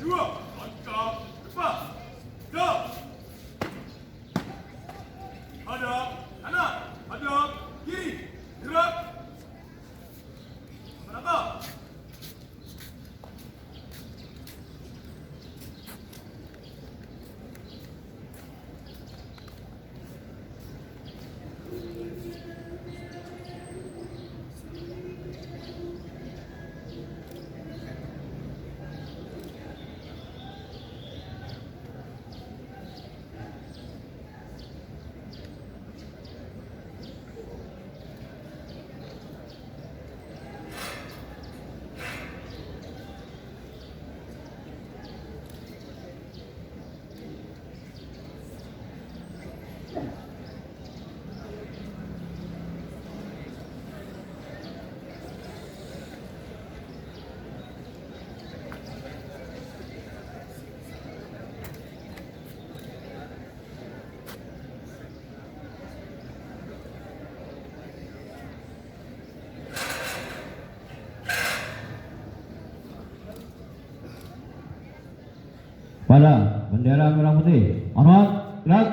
dua, langkah depan, jauh. Hadap kanan, hadap kiri, gerak. Menatap. Pada bendera merah putih, hormat, gerak.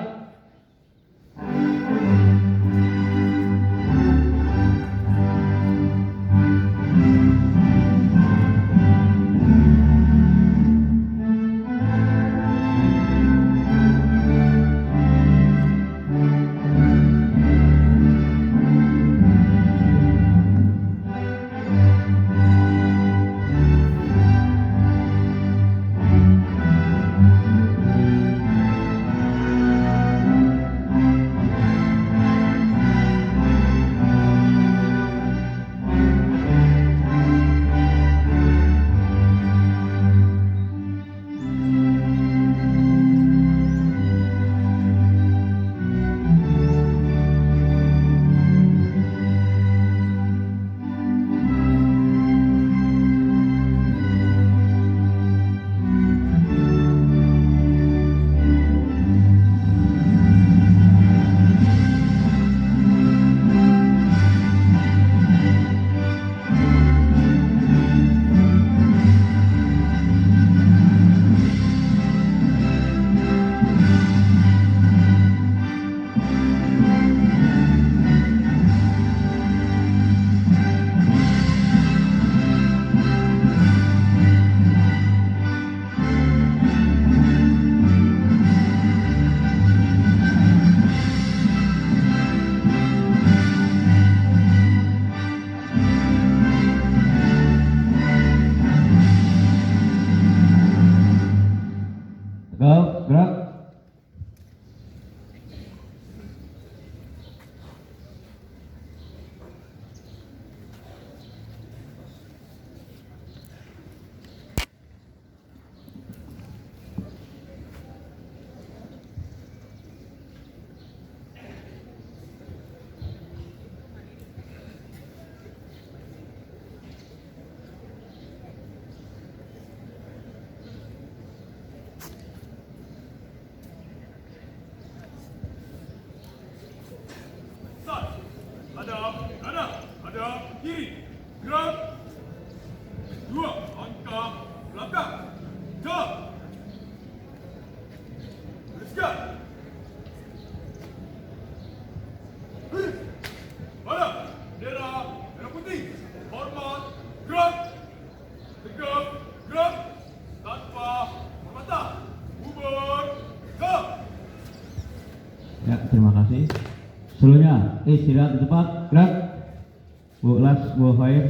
Tegap, gerak. Hadap kanan, hadap kiri, gerak. Dua, langkah belakang, jauh. Bersiap. Hadap, bendera merah putih, hormat, gerak. Tegap, gerak. Tanpa mematah, bubar, jauh. Ya, terima kasih. Seluruhnya istirahat di tempat, gerak. Bulas, buah air.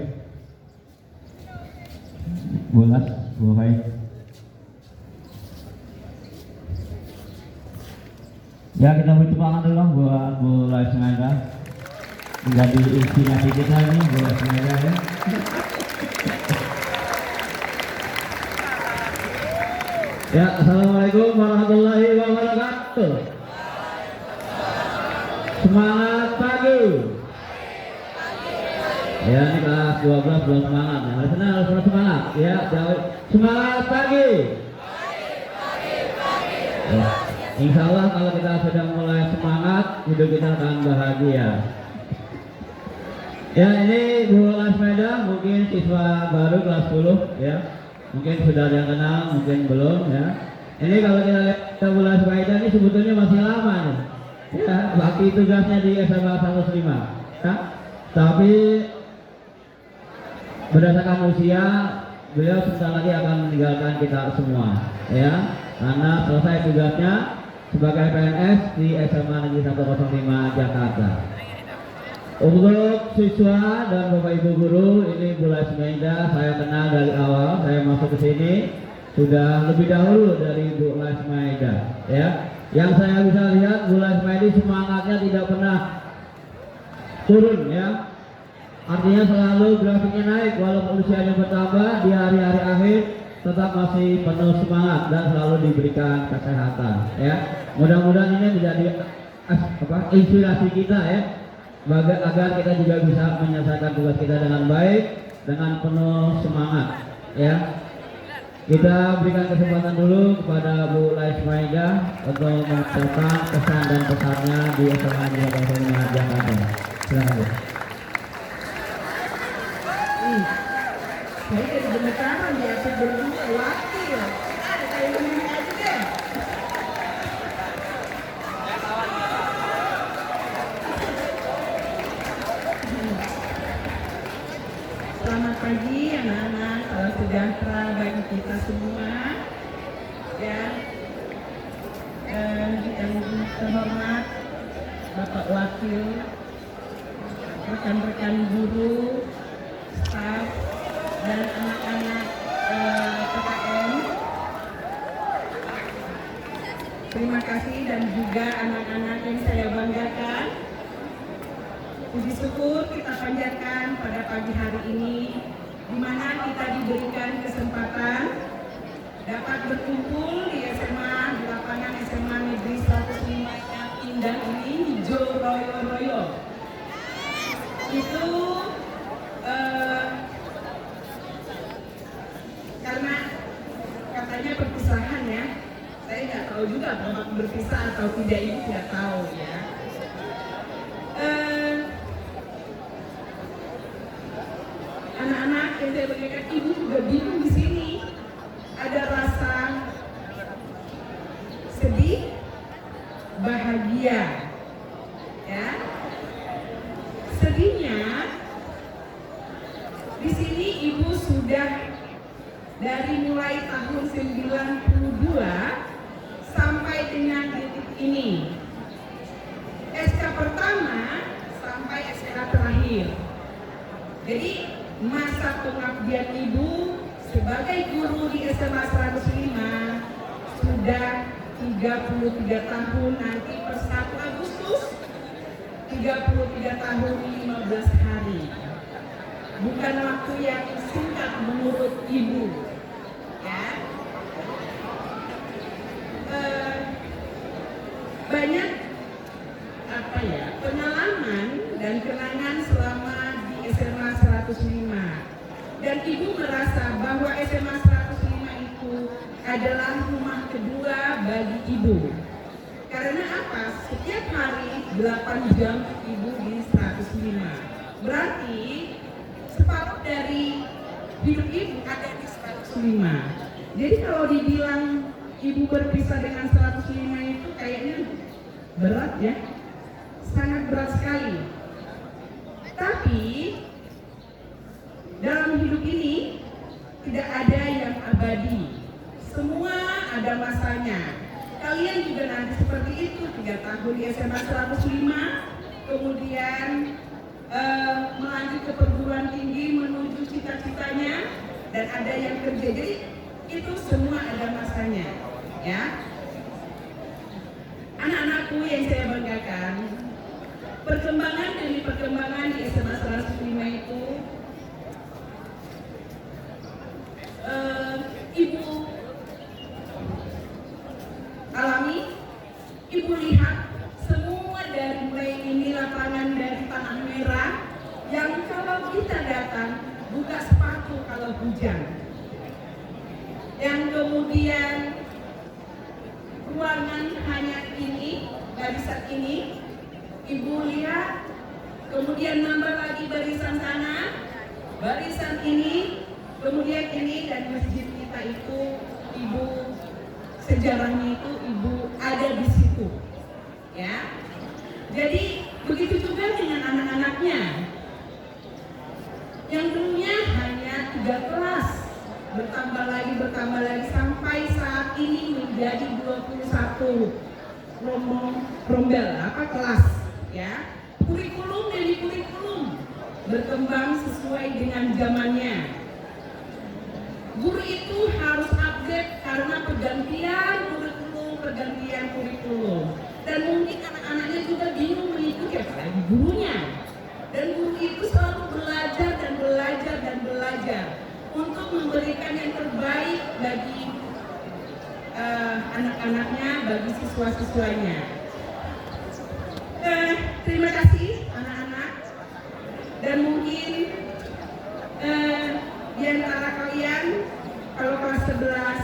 Bulas, buah air. Ya, kita beri tepuk tangan dulu buat bola sengaja. Menjadi inspirasi kita ini bola sengaja ya. Ya, assalamualaikum warahmatullahi wabarakatuh. Semangat pagi. Ya, ini kelas 12 belum semangat. Hari Senin harus semangat. Ya, semangat pagi. Ya, insya Allah kalau kita sudah mulai semangat, hidup kita akan bahagia. Ya, ini bola sepeda mungkin siswa baru kelas 10 ya. Mungkin sudah ada yang kenal, mungkin belum ya. Ini kalau kita lihat bulan Maida ini sebetulnya masih lama nih. Ya, bakti tugasnya di SMA 105. Ya. Tapi berdasarkan usia, beliau sebentar lagi akan meninggalkan kita semua, ya. Karena selesai tugasnya sebagai PNS di SMA Negeri 105 Jakarta. Untuk siswa dan Bapak Ibu guru, ini Bu Laismaida saya kenal dari awal saya masuk ke sini sudah lebih dahulu dari Bu Laismaida, ya. Yang saya bisa lihat Bu Laismaida semangatnya tidak pernah turun, ya. Artinya selalu grafiknya naik walaupun usianya bertambah, di hari-hari akhir tetap masih penuh semangat dan selalu diberikan kesehatan, ya. Mudah-mudahan ini menjadi inspirasi kita, ya. Agar kita juga bisa menyelesaikan tugas kita dengan baik, dengan penuh semangat, ya. Kita berikan kesempatan dulu kepada Bu Laismaida untuk mengucapkan pesan dan pesannya di SMA Negeri 105 Jakarta. Silakan, Bu. Saya jadi gemetaran di atas berdua wakil. Kayak begini aja deh. Selamat pagi anak-anak, salam sejahtera bagi kita semua. Ya, yang terhormat Bapak Wakil, rekan-rekan guru, staf, dan anak-anak PKN. Terima kasih dan juga anak-anak yang saya banggakan. Puji syukur kita panjatkan pada pagi hari ini, di mana kita diberikan kesempatan dapat berkumpul di SMA, di lapangan SMA Negeri 105 yang indah ini, hijau royo-royo. Itu karena katanya perpisahan, ya. Saya nggak tahu juga apakah berpisah atau tidak, ini tidak tahu, ya. Anak-anak yang saya berikan, ibu juga bingung di sini. Ada rasa sedih, bahagia, ya. Sedihnya di sini ibu sudah dari mulai tahun 92 sampai dengan detik ini. SK pertama sampai SK terakhir. Jadi masa pengabdian ibu sebagai guru di SMA 105 sudah 33 tahun, nanti per 1 Agustus 33 tahun 15 hari. Bukan waktu yang singkat menurut ibu, ya. Banyak pengalaman dan kenangan selama di SMA 105, dan ibu merasa bahwa SMA 105 itu adalah rumah kedua bagi ibu. Karena apa? Setiap hari 8 jam ibu di 105. Berarti separuh dari hidup ibu ada di 105. Jadi kalau dibilang ibu berpisah dengan 105 itu kayaknya berat, ya. Sangat berat sekali. Tapi dalam hidup ini tidak ada yang abadi. Semua ada masanya. Kalian juga nanti seperti itu, 3 tahun di SMA 105, kemudian melanjut ke perguruan tinggi menuju cita-citanya, dan ada yang kerja. Jadi itu semua ada masanya, ya. Anak-anakku yang saya banggakan, perkembangan demi perkembangan di SMA 105 itu ibu alami, ibu lihat semua dari mulai ini lapangan dari tanah merah yang kalau kita datang buka sepatu kalau hujan, yang kemudian ruangan hanya ini, barisan ini, ibu lihat, kemudian nambah lagi barisan sana, barisan ini, Kemudian ini dan masjid kita itu ibu sejarahnya itu ibu ada di situ, ya. Jadi begitu juga dengan anak-anaknya yang dulunya hanya 3 kelas, bertambah lagi sampai saat ini menjadi 21 rombel kelas, ya. Kurikulum demi kurikulum berkembang sesuai dengan zamannya. Guru itu harus update karena pergantian kurikulum. Dan mungkin anak-anaknya juga bingung mengikuti apalagi gurunya. Dan guru itu selalu belajar untuk memberikan yang terbaik bagi anak-anaknya, bagi siswa-siswanya. Terima kasih anak-anak. Dan mungkin di antara kalian kalau kelas 11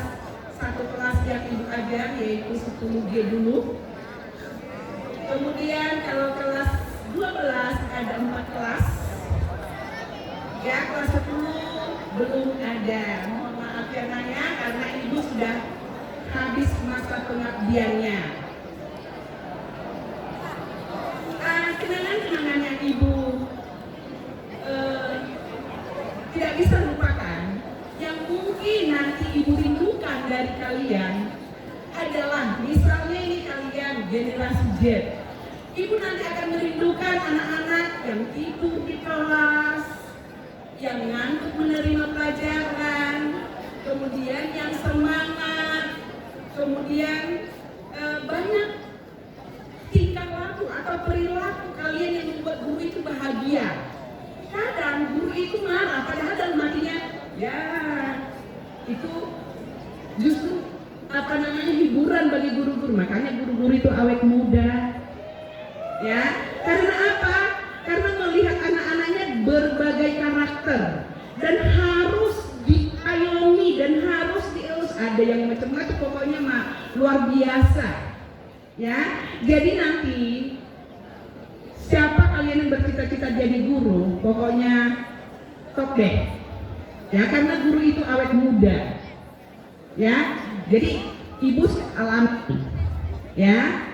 satu kelas yang ibu ajar yaitu 10G dulu. Kemudian kalau kelas 12 ada 4 kelas. Ya, kelas 10 belum ada. Mohon maaf ya Naya, karena ibu sudah habis masa pengabdiannya. Kenangan-kenangan yang ibu tidak bisa lupakan, yang mungkin nanti ibu rindukan dari kalian adalah misalnya ini kalian generasi Z. Ibu nanti akan merindukan anak-anak yang tidur di kelas, yang ngantuk menerima pelajaran, kemudian yang semangat, kemudian banyak tingkah laku atau perilaku kalian yang membuat guru itu bahagia. Kadang guru itu marah, padahal dalam hatinya, ya itu justru hiburan bagi guru-guru. Makanya guru-guru itu awet muda. Ya, karena apa? Karena melihat anak-anaknya berbagai karakter dan harus diayomi dan harus dielus. Ada yang macam-macam, pokoknya luar biasa. Ya, jadi nanti siapa kalian yang bercita-cita jadi guru, pokoknya top deh. Ya, karena guru itu awet muda. Ya, jadi ibu alami. Ya.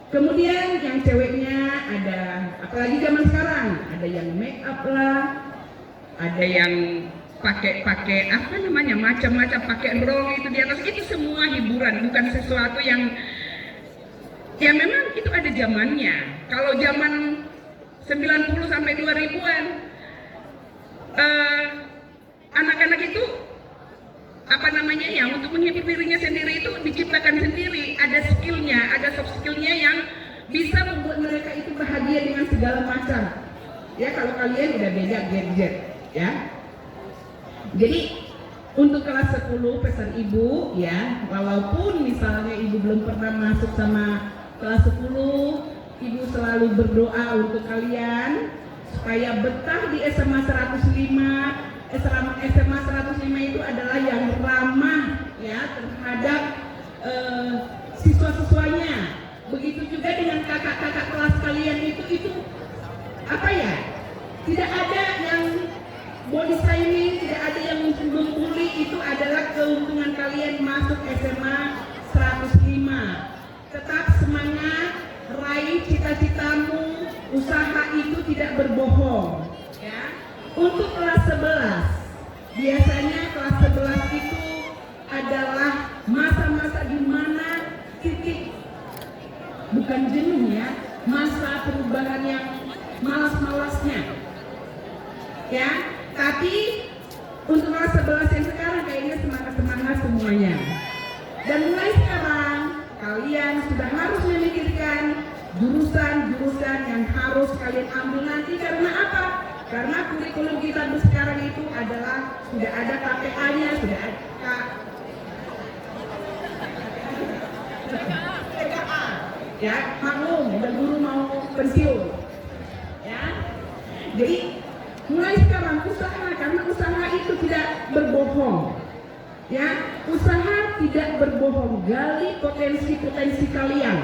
Kemudian yang ceweknya ada, apalagi zaman sekarang, ada yang make up lah, ada yang pakai macam-macam pakai roll itu di atas, itu semua hiburan, bukan sesuatu yang ya memang itu ada zamannya. Kalau zaman 90 sampai 2000-an anak-anak itu ya untuk menghibur dirinya sendiri itu diciptakan sendiri, ada skillnya, ada soft skillnya yang bisa membuat mereka itu bahagia dengan segala macam. Ya, kalau kalian udah beda gadget, ya. Jadi untuk kelas 10 pesan ibu, ya, walaupun misalnya ibu belum pernah masuk sama kelas 10, ibu selalu berdoa untuk kalian supaya betah di SMA 105. SMA 105 itu adalah yang ramah, ya, terhadap siswa-siswanya. Begitu juga dengan kakak-kakak kelas kalian itu apa ya? Tidak ada yang body shaming, tidak ada yang membuli. Itu adalah keuntungan kalian masuk SMA 105. Tetap semangat, raih cita-citamu, usaha itu tidak berbohong, ya. Untuk kelas 11, biasanya kelas 11 itu adalah masa-masa di mana titik bukan jenuh, ya, masa perubahan yang malas-malasnya, ya. Tapi untuk kelas 11 yang sekarang kayaknya semangat-semangat semuanya. Dan mulai sekarang kalian sudah harus memikirkan jurusan-jurusan yang harus kalian ambil nanti. Karena apa? Karena kurikulum kita sekarang itu adalah sudah ada KPA-nya, sudah ada TKA, ya, maklum, dan guru mau pensiun, ya. Jadi mulai sekarang usaha, karena usaha itu tidak berbohong, ya, usaha tidak berbohong. Gali potensi-potensi kalian,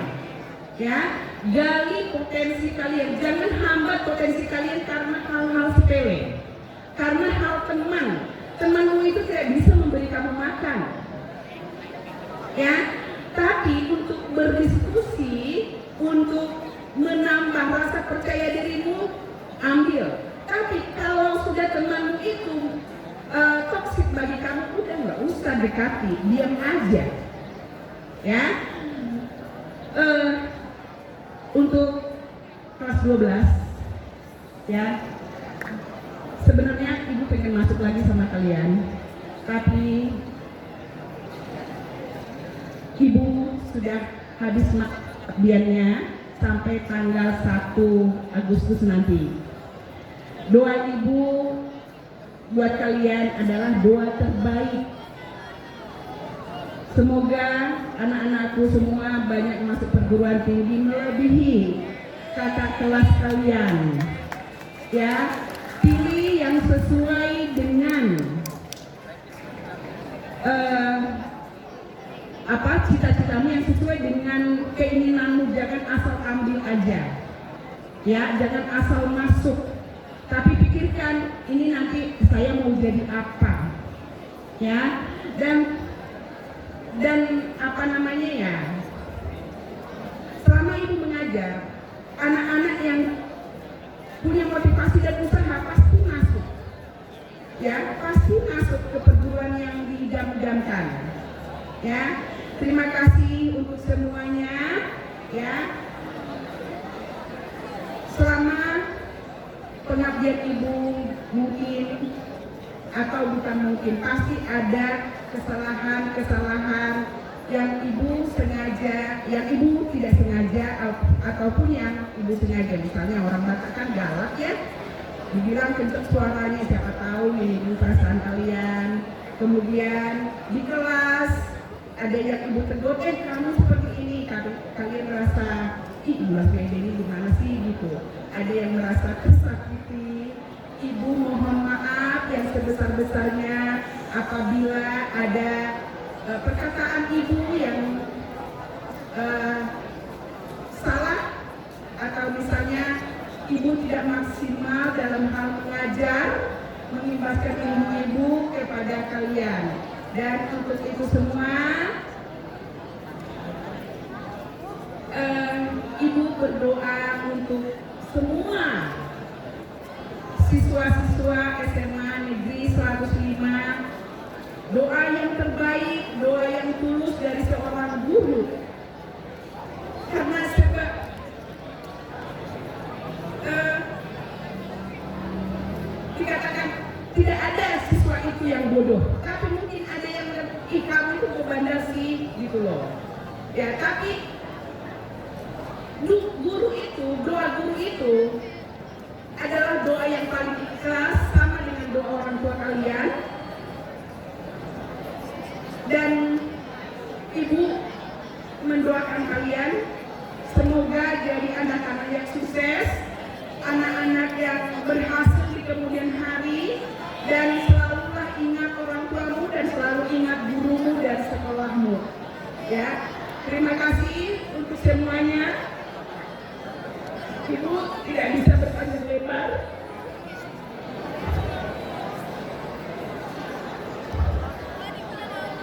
ya. Gali potensi kalian, jangan hambat potensi kalian karena hal-hal sepele, karena hal teman, Temanmu itu tidak bisa memberi kamu makan. Ya, tapi untuk berdiskusi, untuk menambah rasa percaya dirimu, ambil. Tapi kalau sudah temanmu itu toksik bagi kamu, udah nggak usah dekati, diam aja. Ya, untuk kelas 12, ya, sebenarnya ibu pengen masuk lagi sama kalian, tapi ibu sudah habis pengabdiannya sampai tanggal 1 Agustus nanti. Doa ibu buat kalian adalah doa terbaik. Semoga anak-anakku semua banyak masuk perguruan tinggi melebihi kakak kelas kalian. Ya, pilih yang sesuai dengan cita-citamu, yang sesuai dengan keinginanmu. Jangan asal ambil aja. Ya, jangan asal masuk. Tapi pikirkan, ini nanti saya mau jadi apa. Ya, dan apa namanya ya, selama ibu mengajar, anak-anak yang punya motivasi dan usaha pasti masuk. Ya, pasti masuk ke perguruan yang diidam-idamkan. Ya, terima kasih untuk semuanya. Ya, selama pengabdian ibu mungkin atau bukan mungkin, pasti ada kesalahan-kesalahan yang ibu sengaja, yang ibu tidak sengaja, ataupun yang ibu sengaja. Misalnya orang Batak kan galak ya, dibilang kenceng suaranya, siapa tahu ini perasaan kalian. Kemudian di kelas ada yang ibu tegur, kamu seperti ini, kalian merasa, ih Bulas Maida ini gimana sih gitu. Ada yang merasa tersakiti. Ibu mohon maaf yang sebesar-besarnya apabila ada perkataan ibu yang salah, atau misalnya ibu tidak maksimal dalam hal mengajar, mengimbaskan ilmu ibu kepada kalian. Dan untuk itu semua, ibu berdoa untuk semua siswa-siswa SMA Negeri 105, doa yang terbaik, doa yang tulus dari seorang guru. Karena sebab dikatakan tidak ada siswa itu yang bodoh, tapi mungkin ada yang kamu itu berbandar sih gitu loh. Ya, tapi guru itu, doa guru itu adalah doa yang paling ikhlas, sama dengan doa orang tua kalian. Dan ibu mendoakan kalian semoga jadi anak-anak yang sukses, anak-anak yang berhasil di kemudian hari, dan selalulah ingat orang tuamu dan selalu ingat gurumu dan sekolahmu. Ya, terima kasih untuk semuanya. Ibu tidak bisa berpanjang lebar.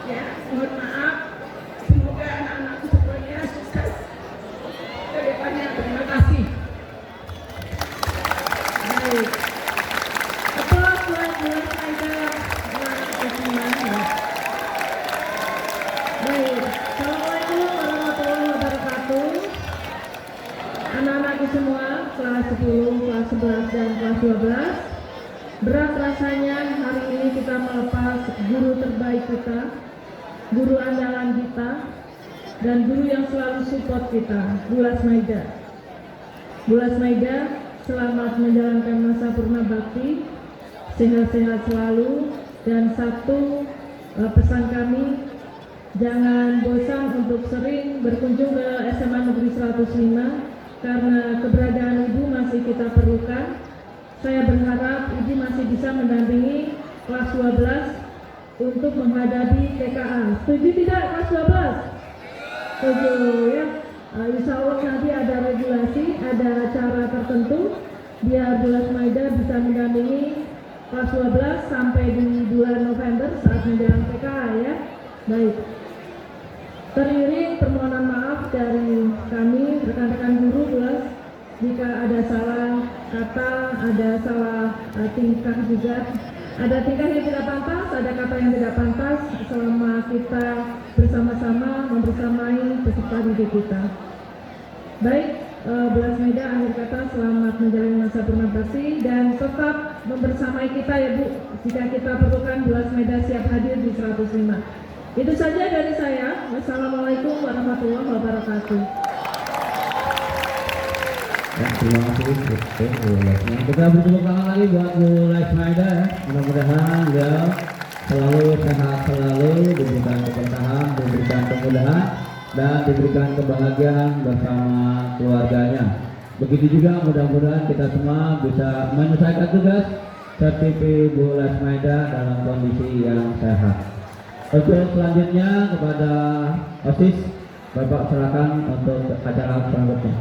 Ya, mohon maaf. Semoga anak-anakku semuanya sukses ke depannya. Terima kasih. Baik. Aplaus buat Bulas Maida. Baik. Assalamualaikum warahmatullahi wabarakatuh. Anak-anakku semua, kelas 10, kelas 11, dan kelas 12. Berat rasanya hari ini kita melepas guru terbaik kita, guru andalan kita, dan guru yang selalu support kita, Bulas Maida. Bulas Maida, selamat menjalankan masa purna bakti, sehat-sehat selalu, dan satu pesan kami, jangan bosan untuk sering berkunjung ke SMA Negeri 105, karena keberadaan ibu masih kita perlukan. Saya berharap ibu masih bisa mendampingi kelas 12 untuk menghadapi TKA. Setuju tidak kelas 12? Setuju ya. Insya Allah nanti ada regulasi, ada cara tertentu biar Bulas Maida bisa mendampingi kelas 12 sampai di bulan November saat menjelang PKA ya. Baik. Teriring permohonan maaf dari kami rekan-rekan guru kelas jika ada salah kata, ada salah tingkah juga. Ada tingkah yang tidak pantas, ada kata yang tidak pantas selama kita bersama-sama membersamai peserta didik kita. Baik, Belas Maida akhir kata selamat menjalani masa berbakti dan tetap membersamai kita ya Bu. Jika kita perlukan Belas Maida siap hadir di 105. Itu saja dari saya. Wassalamualaikum warahmatullahi wabarakatuh. Ya, terima kasih Bu Lesma. Kita beri tepuk tangan lagi buat Bu Lesma ya. Mudah-mudahan beliau selalu sehat, selalu diberikan keberkahan, diberikan kemudahan dan diberikan kebahagiaan bersama keluarganya. Begitu juga mudah-mudahan kita semua bisa menyelesaikan tugas seperti Bu Lesma dalam kondisi yang sehat. Untuk selanjutnya kepada OSIS, Bapak silakan untuk acara selanjutnya.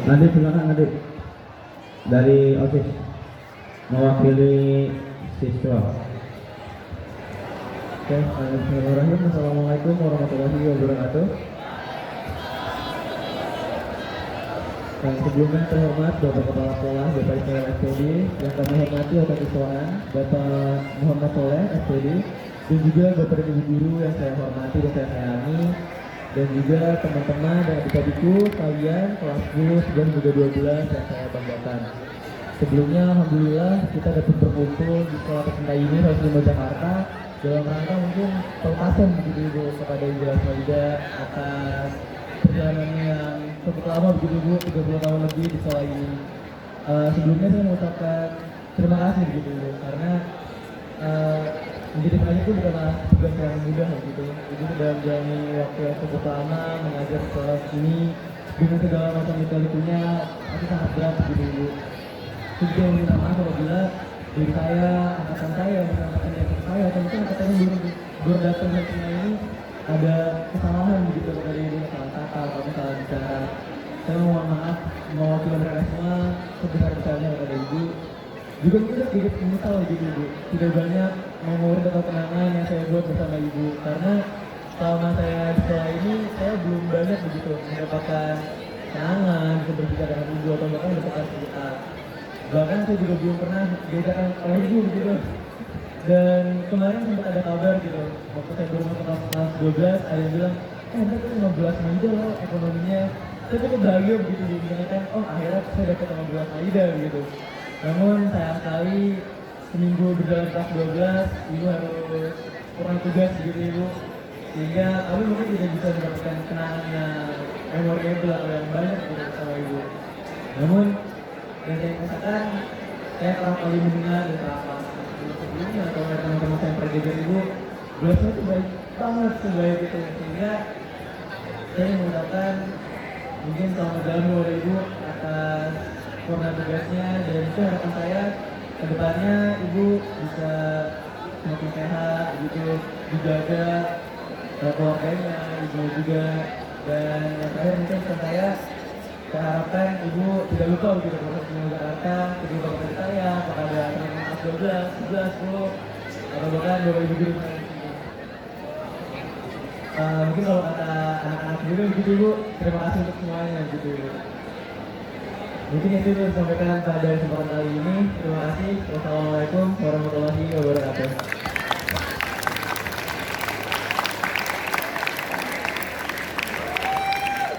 Nadif silakan Nadif dari OSIS mewakili siswa. Oke, bismillahirrahmanirrahim. Assalamualaikum warahmatullahi wabarakatuh. Dan sebelumnya terhormat Bapak Kepala Sekolah, Bapak Ismail SPD, yang kami hormati Bapak Siswaan, Bapak Muhammad Soleh SPD, dan juga Bapak dan Ibu Guru yang saya hormati dan saya sayangi, dan juga teman-teman dan adik-adikku kalian kelas 10, 11, juga 12 yang saya banggakan. Sebelumnya Alhamdulillah kita dapat berkumpul di sekolah tercinta ini 105 Jakarta dalam rangka mungkin pelepasan begitu Ibu kepada Ibu Maida atas perjalanannya yang cukup lama begitu Bu, 30 tahun lebih di sekolah ini. Sebelumnya saya mengucapkan terima kasih begitu Bu, karena menjadi pengajar itu bukanlah tugas yang mudah gitu. Ibu sudah menjalani waktu yang cukup lama mengajar di sekolah ini dengan segala macam lika-likunya, itu sangat berat begitu Bu. Saya juga minta maaf apabila diri saya, angkatan saya, angkatan saya, atau mungkin angkatan yang baru datang dari sini ini ada kesalahan begitu dari Ibu, salah kata atau salah bicara. Saya mohon maaf mewakili mereka semua sebesar-besarnya kepada Ibu. Juga kita sedikit menyesal gitu Ibu, tidak banyak memori atau kenangan yang saya buat bersama Ibu, karena selama saya di sekolah ini saya belum banyak begitu mendapatkan kenangan, bisa berbicara dengan Ibu atau bahkan mendapatkan cerita. Bahkan saya juga belum pernah diajarkan oleh Ibu gitu. Dan kemarin sempat ada kabar gitu, waktu saya baru masuk kelas 12 ada yang bilang, nanti kan 15 Maida loh ekonominya. Saya cukup bahagia begitu dikatakan, oh akhirnya saya dapat 15 Maida gitu. Namun sayang sekali seminggu berjalan kelas 12, Ibu harus kurang tugas begitu Ibu, sehingga kami mungkin tidak bisa mendapatkan kenangan yang memorable atau yang banyak gitu sama Ibu. Namun yang saya katakan, saya pertama kali mendengar dari sebelumnya atau dari teman-teman saya yang pernah Ibu, gelasnya itu baik banget sebaik itu, sehingga saya mengucapkan mungkin selamat jalan oleh Ibu atas kurna tugasnya, dan itu harapan saya ke depannya Ibu bisa semakin sehat begitu, dijaga keluarganya Ibu juga. Dan yang terakhir mungkin saya harapkan Ibu tidak lupa begitu proses di Jakarta, kedua bapak saya kepada teman-teman kelas 12, 11, 10 atau bahkan Bapak Ibu guru saya di sini. Mungkin kalau kata anak-anak juga begitu Ibu, terima kasih untuk semuanya begitu Ibu. Mungkin itu yang disampaikan pada kesempatan kali ini. Terima kasih. Wassalamualaikum warahmatullahi wabarakatuh.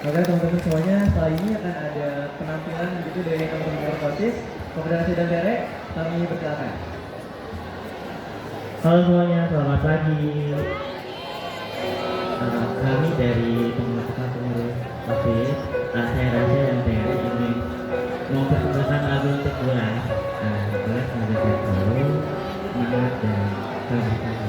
Oke teman-teman semuanya, setelah ini akan ada penampilan begitu dari teman-teman OSIS, Koordinasi dan Derek. Kami persilakan. Halo semuanya, selamat pagi. Kami dari teman-teman pengurus OSIS, saya Raja dan Derek ingin mempersembahkan lagu untuk Bulan. Bulan semoga sehat selalu, semangat dan keberkahan.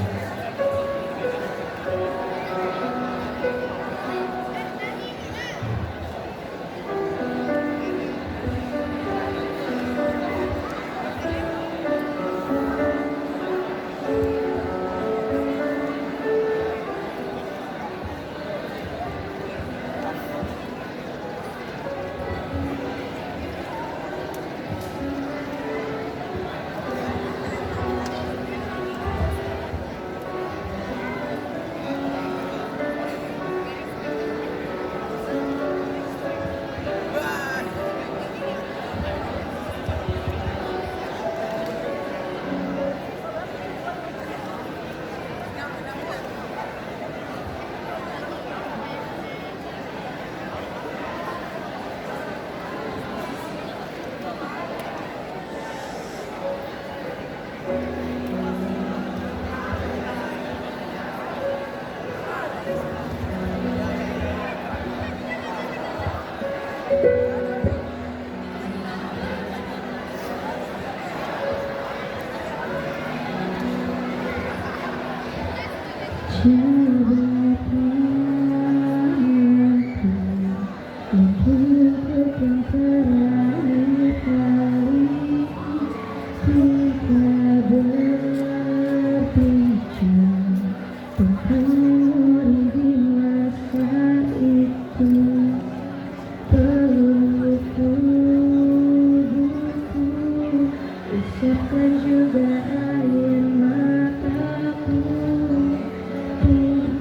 Ucapkan juga air mataku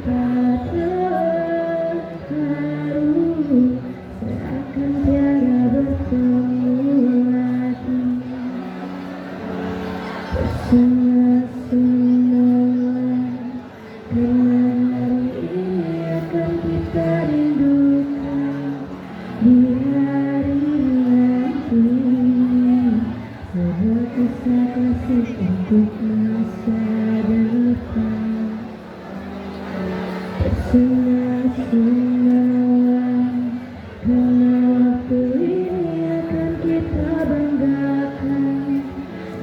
pada haru seakan tiada bertemu lagi. Bersama-sama karena hari ini akan kita rindukan di hari nanti. Ada kisah kasih untuk masa depan. Bersama-sama karena waktu ini akan kita banggakan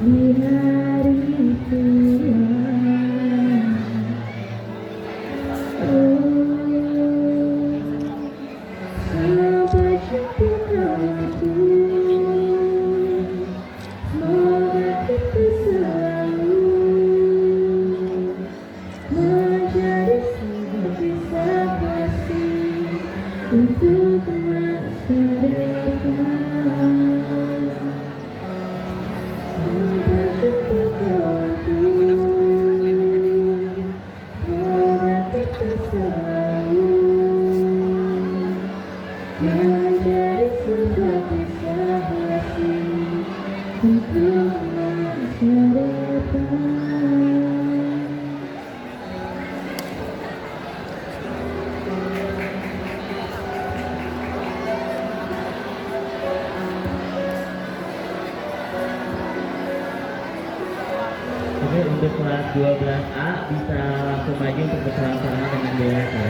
di hari tua. Sampai jumpa kawanku. Semoga kita selalu menjadi sebuah kisah kasih untuk masa depan. Sampai jumpa kawanku. Semoga kita selalu menjadi sebuah kisah kasih untuk masa depan. Oke, untuk kelas 12A bisa langsung maju untuk bersama-sama dengan Bella ya.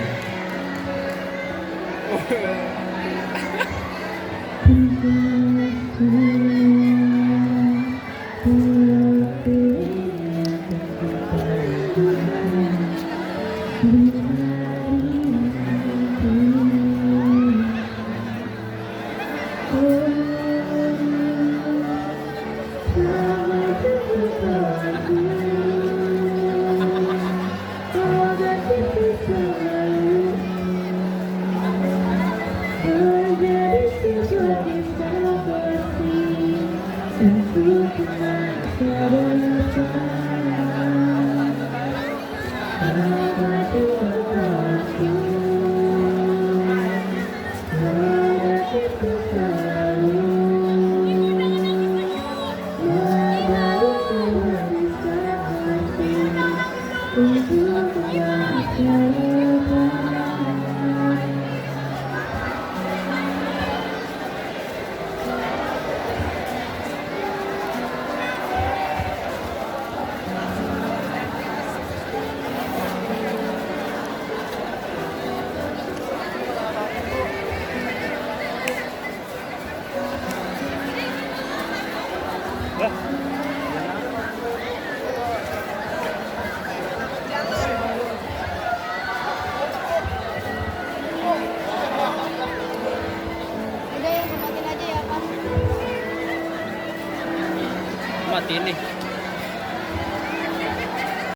Matiin nih.